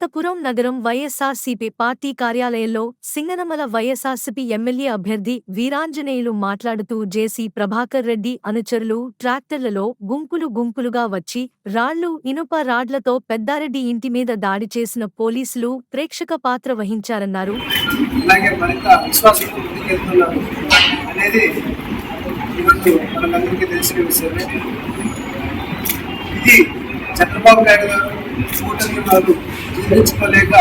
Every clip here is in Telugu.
అనంతపురం నగరం వైఎస్ఆర్సీపీ పార్టీ కార్యాలయంలో సింగనమల వైఎస్ఆర్సీపీ ఎమ్మెల్యే అభ్యర్థి వీరాంజనేయులు మాట్లాడుతూ జేసీ ప్రభాకర్ రెడ్డి అనుచరులు ట్రాక్టర్లలో గుంపులుగా వచ్చి రాళ్లు ఇనుప రాడ్లతో పెద్దారెడ్డి ఇంటి మీద దాడి చేసిన పోలీసులు ప్రేక్షక పాత్ర వహించారన్నారు. చంద్రబాబు నాయుడు గారు కూటమి వారు జీర్ణించుకోలేక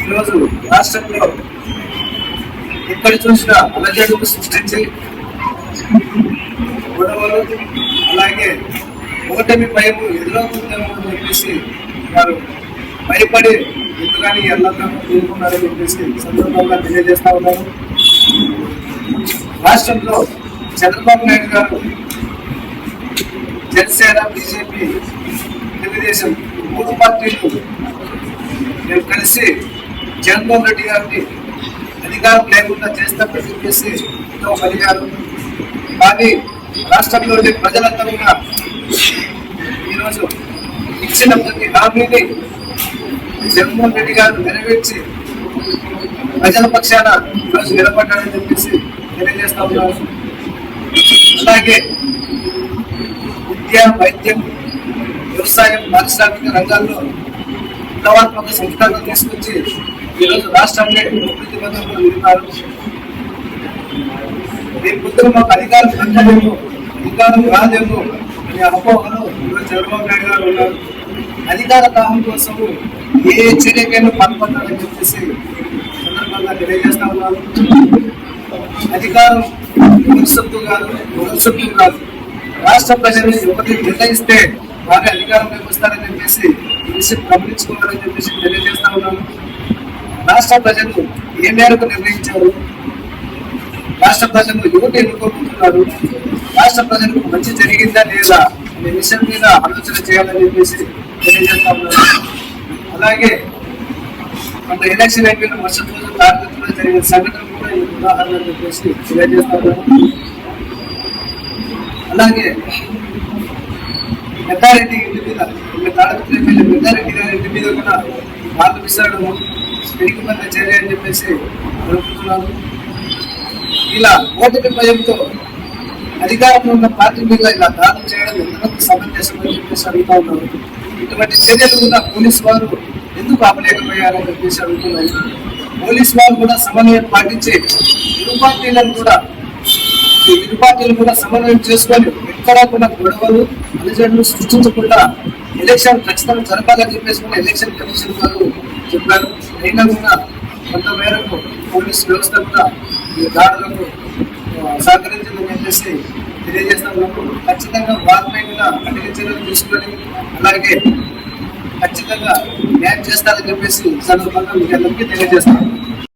ఈరోజు రాష్ట్రంలో ఎక్కడ చూసినా అలజడులు సృష్టించి గొడవలు, అలాగే కూటమి భయం ఎదురవుతుందేమో అని చెప్పేసి వారు భయపడి ఎందుకని ఎల్లకాలం కోరుకున్నారని చెప్పేసి సందర్భంగా తెలియజేస్తా ఉన్నారు. రాష్ట్రంలో చంద్రబాబు నాయుడు గారు జనసేన, బీజేపీ, తెలుగుదేశం మూడు పార్టీలు మేము కలిసి జగన్మోహన్ రెడ్డి గారిని అధికారం లేకుండా చేస్తామని చెప్పేసి ఎంతో పలికారు. కానీ రాష్ట్రంలోని ప్రజలంతా కూడా ఈరోజు ఇచ్చిన ప్రతి హామీని జగన్మోహన్ రెడ్డి గారు నెరవేర్చి ప్రజల పక్షాన ఈరోజు నిలబడ్డారని చెప్పేసి తెలియజేస్తా ఉన్నారు. అలాగే విద్య, వైద్యం, వ్యవసాయం, పారిశ్రామిక రంగాల్లో విప్లవాత్మక సంస్కరణలు తీసుకొచ్చి ఈరోజు రాష్ట్రాన్ని అభివృద్ధి పథంలో నిలిపారు. రేపు పొద్దున మాకు అధికారం దక్కలేము, అధికారం రాదేమో అనే అపోహలు ఈరోజు చంద్రబాబు నాయుడు గారు ఉన్నారు. అధికార దాహం కోసము ఏ చర్యకైనా పాల్పడతారని చెప్పేసి సందర్భంగా తెలియజేస్తా ఉన్నారు. అధికారం సొత్తు కాదు, రాష్ట్ర ప్రజలు ఒకటి నిర్ణయిస్తే వారి అధికారంలోకి వస్తారని చెప్పేసి ఈ విషయం గమనించుకోవాలని చెప్పేసి తెలియజేస్తా ఉన్నాను. రాష్ట్ర ప్రజలు ఏ మేరకు నిర్ణయించారు, రాష్ట్ర ప్రజలు ఎవరు ఎన్నుకోబోతున్నారు, రాష్ట్ర ప్రజలకు మంచి జరిగిందా లేదా అనే విషయం మీద ఆలోచన చేయాలని చెప్పేసి తెలియజేస్తా ఉన్నాను. అలాగే కొంత ఎలక్షన్ అయిపోయిన మరుసటి రోజు తాడిపత్రిలో జరిగిన సంఘటన కూడా ఈ ఉదాహరణ అని చెప్పేసి తెలియజేస్తా ఉన్నాను. అలాగే పెద్దారెడ్డి ఇంటి మీద, తాడిపత్రి ఎమ్మెల్యే పెద్దారెడ్డి గారి ఇంటి మీద కూడా వాళ్ళు విసరడం పెరిగిపోయిన చర్య అని చెప్పేసి అనుకుంటున్నాను. ఇలా ఓటమి భయంతో అధికారంలో ఉన్న పార్టీ మీద ఇలా దాడులు చేయడం ఎంతమంది సమంజసం అని చెప్పేసి అడుగుతా ఉన్నారు. ఇటువంటి చర్యలు కూడా పోలీసు వారు ఎందుకు ఆపలేకపోయారని చెప్పేసి అడుగుతున్నారు. పోలీసు వారు కూడా సమన్వయం పాటించి ఇరు పార్టీలు కూడా సమన్వయం చేసుకొని ఎక్కడా కూడా గొడవలు, అలజడులు సృష్టించకుండా ఎలక్షన్ ఖచ్చితంగా జరపాలని చెప్పేసి కూడా ఎలక్షన్ కమిషన్ వారు చెప్పారు. అయినా కూడా కొంత మేరకు పోలీసు వ్యవస్థ కూడా ఈ దాడులకు సహకరించాలని చెప్పేసి తెలియజేస్తున్నప్పుడు ఖచ్చితంగా వారిపై కూడా కఠిన చర్యలు తీసుకొని అలాగే ఖచ్చితంగా న్యాయం చేస్తారని చెప్పేసి సందర్భంగా మీకు అందరికీ తెలియజేస్తాను.